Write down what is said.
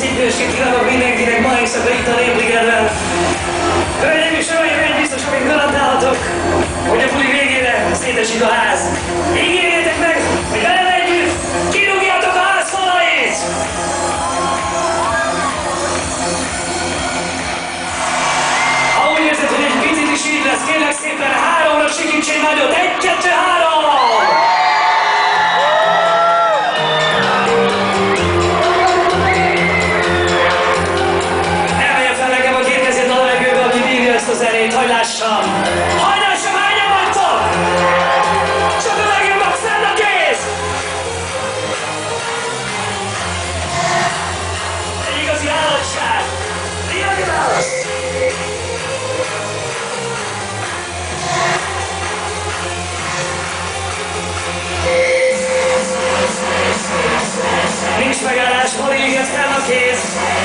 szép ősként kívánok mindenkinek ma éjszaka itt a Népligedben. Hölgyeim és uraim, egy biztos, amit garantálhatok, hogy a buli végére szétesik a ház. Ígérjétek meg, hogy velem együtt kirúgjátok a ház falait! Ha úgy érzed, hogy egy picit is így lesz, kérlek szépen 3-ra sikítsél nagyot! 1, 2, 3! Ezt a zenét, hogy lássam! Hogy lássam, hányan vagytok? Csak a legjobbak szedd a kéz! Egy igazi állatság! Ilyen válasz! Nincs megállás, alig igaz fel a kéz!